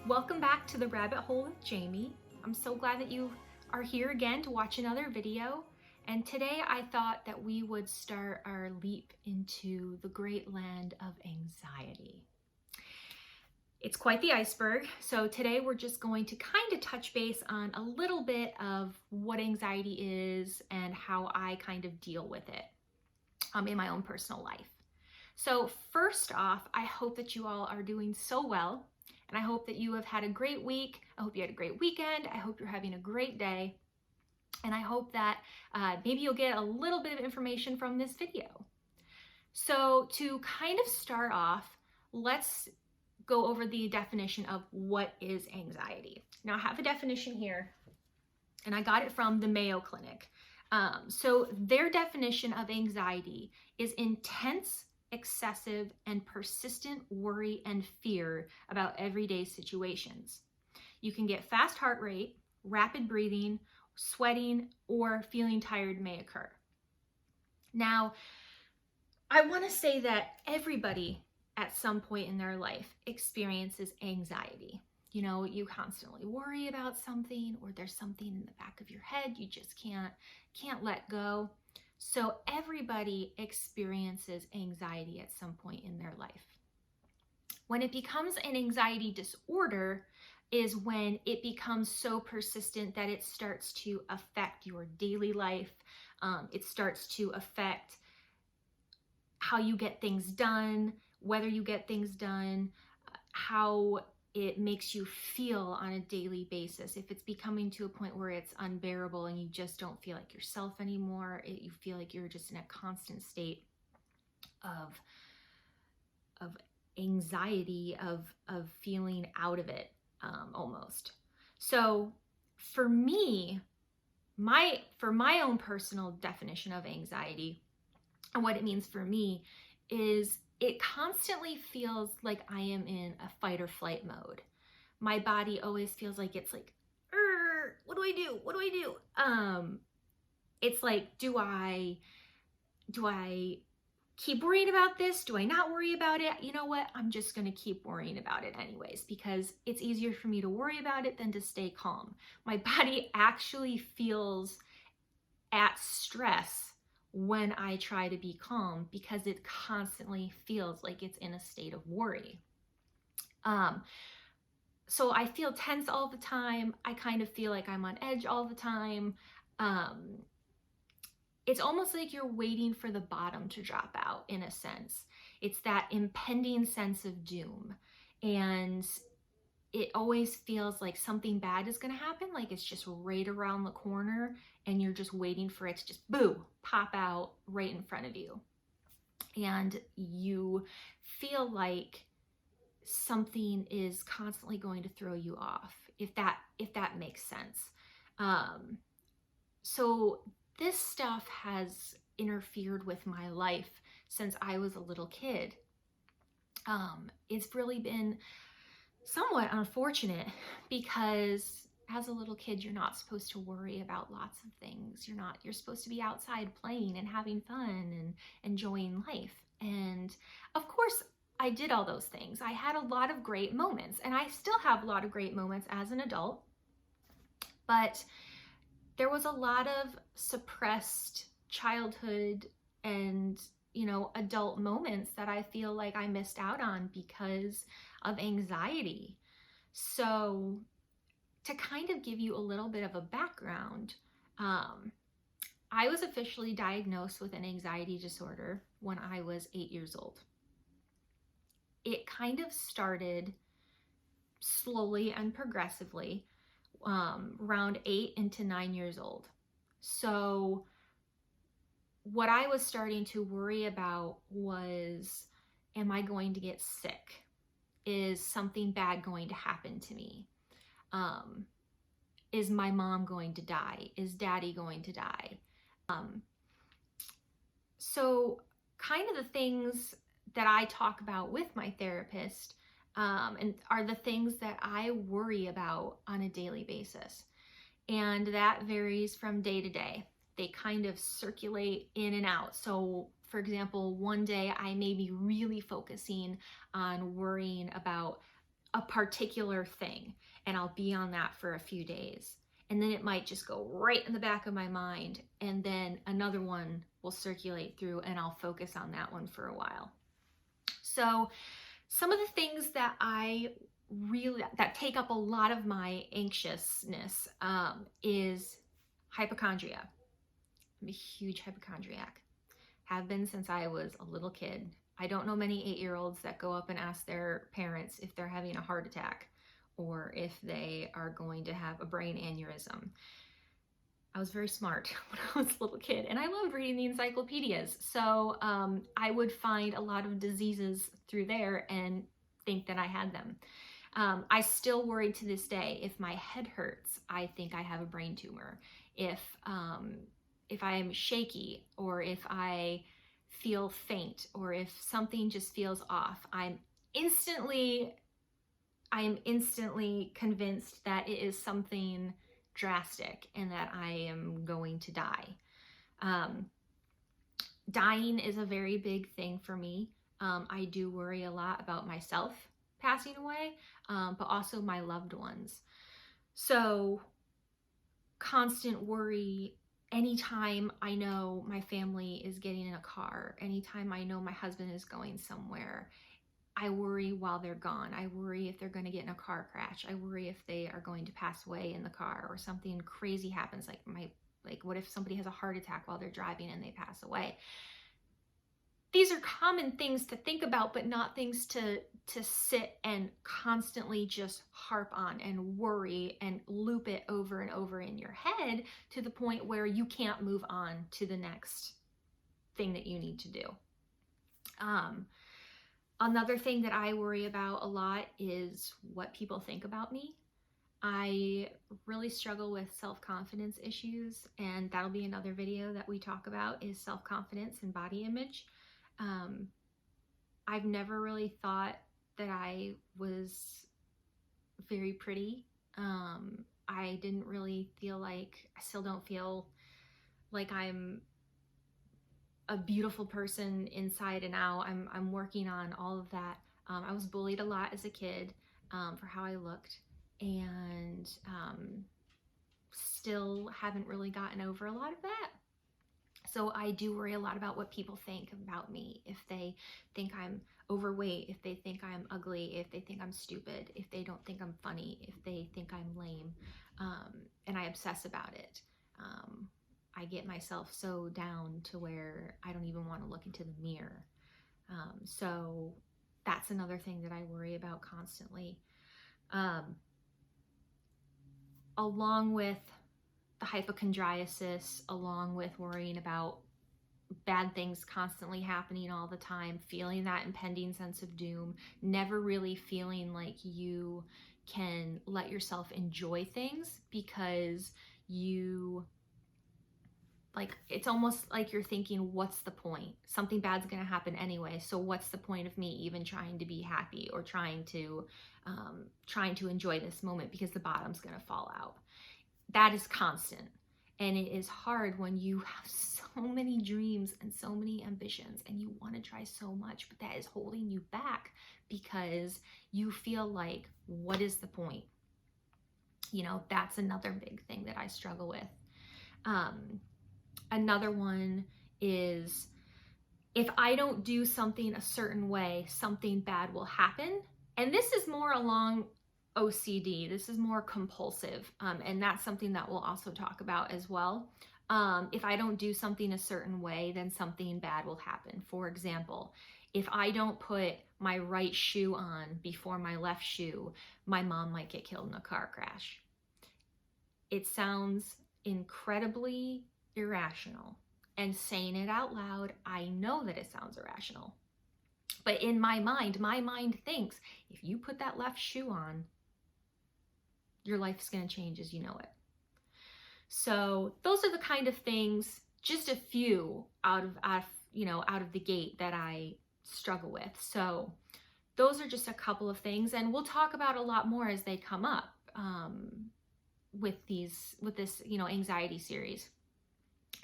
Welcome back to the rabbit hole with Jamie. I'm so glad that you are here again to watch another video. And today I thought that we would start our leap into the great land of anxiety. It's quite the iceberg. So today we're just going to kind of touch base on a little bit of what anxiety is and how I kind of deal with it in my own personal life. So first off, I hope that you all are doing so well. And I hope that you have had a great week. I hope you had a great weekend. I hope you're having a great day. And I hope that maybe you'll get a little bit of information from this video. So to kind of start off, let's go over the definition of what is anxiety. Now I have a definition here, and I got it from the Mayo Clinic. So their definition of anxiety is intense, excessive, and persistent worry and fear about everyday situations. You can get fast heart rate, rapid breathing, sweating, or feeling tired may occur. Now, I want to say that everybody at some point in their life experiences anxiety. You know, you constantly worry about something, or there's something in the back of your head you just can't let go. So everybody experiences anxiety at some point in their life. When it becomes an anxiety disorder is when it becomes so persistent that it starts to affect your daily life. It starts to affect how you get things done, whether you get things done, how it makes you feel on a daily basis. If it's becoming to a point where it's unbearable and you just don't feel like yourself anymore, you feel like you're just in a constant state of anxiety, of feeling out of it, almost. So for me, for my own personal definition of anxiety and what it means for me is it constantly feels like I am in a fight or flight mode. My body always feels like it's like, what do I do? What do I do? It's like, do I keep worrying about this? Do I not worry about it? You know what? I'm just going to keep worrying about it anyways, because it's easier for me to worry about it than to stay calm. My body actually feels at stress when I try to be calm because it constantly feels like it's in a state of worry. So I feel tense all the time. I kind of feel like I'm on edge all the time. It's almost like you're waiting for the bottom to drop out, in a sense. It's that impending sense of doom. And it always feels like something bad is going to happen, like it's just right around the corner, and you're just waiting for it to just boo, pop out right in front of you. And you feel like something is constantly going to throw you off, if that makes sense. So this stuff has interfered with my life since I was a little kid. It's really been somewhat unfortunate because as a little kid, you're not supposed to worry about lots of things. You're supposed to be outside playing and having fun and enjoying life. And of course, I did all those things. I had a lot of great moments, and I still have a lot of great moments as an adult. But there was a lot of suppressed childhood and, adult moments that I feel like I missed out on because of anxiety. So to kind of give you a little bit of a background, I was officially diagnosed with an anxiety disorder when I was 8 years old. It kind of started slowly and progressively around 8 into 9 years old. So what I was starting to worry about was, am I going to get sick? Is something bad going to happen to me? Is my mom going to die? Is daddy going to die? So kind of the things that I talk about with my therapist and are the things that I worry about on a daily basis. And that varies from day to day. They kind of circulate in and out. So for example, one day I may be really focusing on worrying about a particular thing, and I'll be on that for a few days. And then it might just go right in the back of my mind, and then another one will circulate through and I'll focus on that one for a while. So some of the things that that take up a lot of my anxiousness is hypochondria. I'm a huge hypochondriac. Have been since I was a little kid. I don't know many 8-year-olds that go up and ask their parents if they're having a heart attack or if they are going to have a brain aneurysm. I was very smart when I was a little kid, and I loved reading the encyclopedias. So I would find a lot of diseases through there and think that I had them. I still worry to this day. If my head hurts, I think I have a brain tumor. If I'm shaky, or if I feel faint, or if something just feels off, I am instantly convinced that it is something drastic and that I am going to die. Dying is a very big thing for me. I do worry a lot about myself passing away, but also my loved ones. So constant worry. Anytime I know my family is getting in a car, anytime I know my husband is going somewhere, I worry while they're gone. I worry if they're going to get in a car crash. I worry if they are going to pass away in the car, or something crazy happens, like what if somebody has a heart attack while they're driving and they pass away. These are common things to think about, but not things to sit and constantly just harp on and worry and loop it over and over in your head to the point where you can't move on to the next thing that you need to do. Another thing that I worry about a lot is what people think about me. I really struggle with self-confidence issues, and that'll be another video that we talk about, is self-confidence and body image. I've never really thought that I was very pretty. I didn't really feel like, I still don't feel like I'm a beautiful person inside and out. I'm working on all of that. I was bullied a lot as a kid for how I looked, and still haven't really gotten over a lot of that. So I do worry a lot about what people think about me. If they think I'm overweight, if they think I'm ugly, if they think I'm stupid, if they don't think I'm funny, if they think I'm lame, and I obsess about it. I get myself so down to where I don't even want to look into the mirror. So that's another thing that I worry about constantly. Along with the hypochondriasis, along with worrying about bad things constantly happening all the time, feeling that impending sense of doom, never really feeling like you can let yourself enjoy things because it's almost like you're thinking, what's the point? Something bad's gonna happen anyway, so what's the point of me even trying to be happy or trying to enjoy this moment, because the bottom's gonna fall out. That is constant, and it is hard when you have so many dreams and so many ambitions and you want to try so much, but that is holding you back because you feel like, what is the point? You know, that's another big thing that I struggle with. Another one is, if I don't do something a certain way, something bad will happen. And this is more along OCD. This is more compulsive, and that's something that we'll also talk about as well. If I don't do something a certain way, then something bad will happen. For example, if I don't put my right shoe on before my left shoe, my mom might get killed in a car crash. It sounds incredibly irrational, and saying it out loud, I know that it sounds irrational. But in my mind thinks, if you put that left shoe on, your life's going to change as you know it. So those are the kind of things, just a few out of the gate, that I struggle with. So those are just a couple of things, and we'll talk about a lot more as they come up with this anxiety series.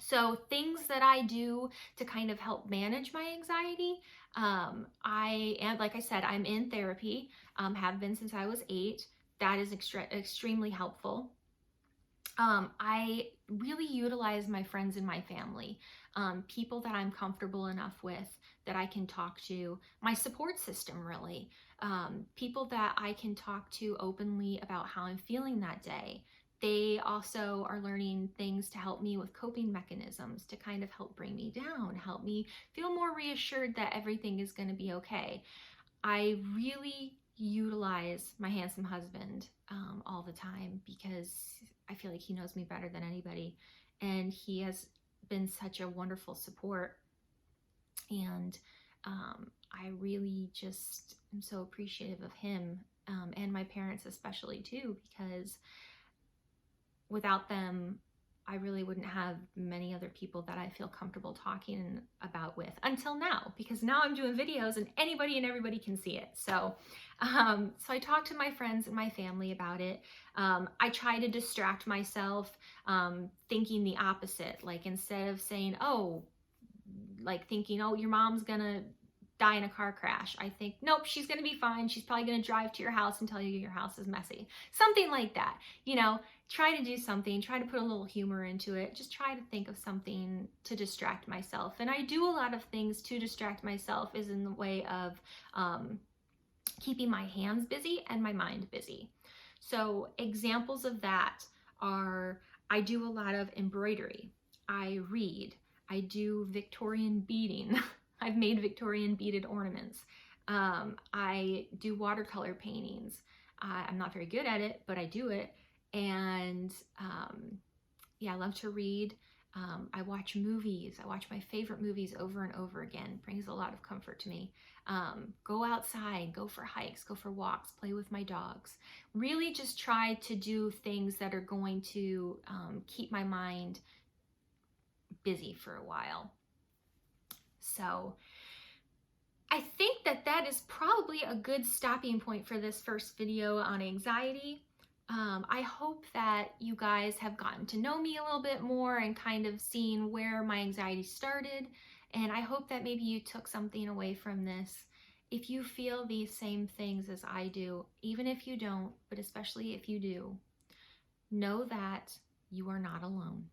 So things that I do to kind of help manage my anxiety, I am, like I said, I'm in therapy, have been since I was 8. That is extremely helpful. I really utilize my friends and my family, people that I'm comfortable enough with that I can talk to, my support system really, people that I can talk to openly about how I'm feeling that day. They also are learning things to help me with coping mechanisms to kind of help bring me down, help me feel more reassured that everything is going to be okay. I really utilize my handsome husband all the time because I feel like he knows me better than anybody. And he has been such a wonderful support. And I really just am so appreciative of him, and my parents especially too, because without them, I really wouldn't have many other people that I feel comfortable talking about with until now, because now I'm doing videos and anybody and everybody can see it. So I talk to my friends and my family about it. I try to distract myself, thinking the opposite. Like instead of saying, oh, like thinking, oh, your mom's gonna die in a car crash, I think, nope, she's gonna be fine. She's probably gonna drive to your house and tell you your house is messy. Something like that. You know, try to do something, try to put a little humor into it. Just try to think of something to distract myself. And I do a lot of things to distract myself is in the way of keeping my hands busy and my mind busy. So examples of that are, I do a lot of embroidery. I read. I do Victorian beading. I've made Victorian beaded ornaments. I do watercolor paintings. I'm not very good at it, but I do it. And yeah, I love to read. I watch movies. I watch my favorite movies over and over again. It brings a lot of comfort to me. Go outside, go for hikes, go for walks, play with my dogs. Really just try to do things that are going to keep my mind busy for a while. So I think that is probably a good stopping point for this first video on anxiety. I hope that you guys have gotten to know me a little bit more and kind of seen where my anxiety started. And I hope that maybe you took something away from this. If you feel these same things as I do, even if you don't, but especially if you do, know that you are not alone.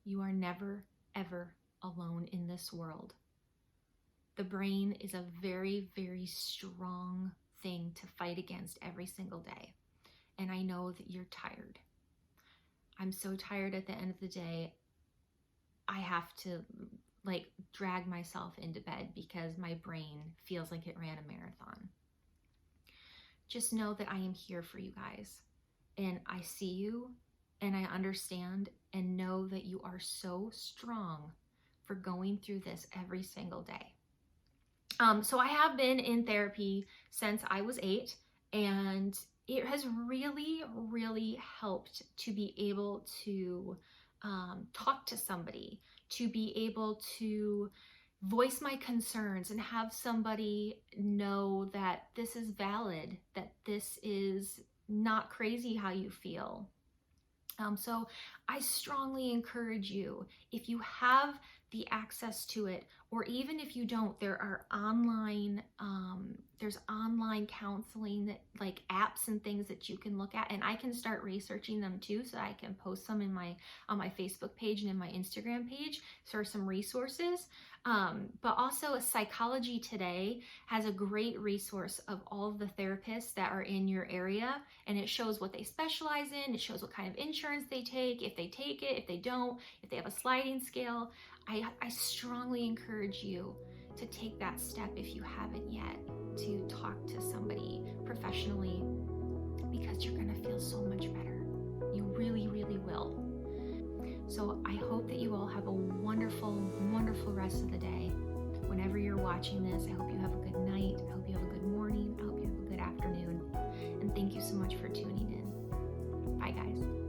You are never, ever alone in this world. The brain is a very, very strong thing to fight against every single day. And I know that you're tired. I'm so tired at the end of the day. I have to drag myself into bed because my brain feels like it ran a marathon. Just know that I am here for you guys. And I see you and I understand, and know that you are so strong for going through this every single day. So I have been in therapy since I was 8, and it has really, really helped to be able to talk to somebody, to be able to voice my concerns and have somebody know that this is valid, that this is not crazy how you feel. So I strongly encourage you, if you have the access to it, or even if you don't, there are online, there's online counseling, that like apps and things that you can look at, and I can start researching them too, so I can post them in on my Facebook page and in my Instagram page for some resources. But also Psychology Today has a great resource of all of the therapists that are in your area, and it shows what they specialize in, it shows what kind of insurance they take, if they take it, if they don't, if they have a sliding scale. I strongly encourage you to take that step if you haven't yet, to talk to somebody professionally, because you're gonna feel so much better. You really, really will. So I hope that you all have a wonderful, wonderful rest of the day. Whenever you're watching this, I hope you have a good night. I hope you have a good morning. I hope you have a good afternoon. And thank you so much for tuning in. Bye, guys.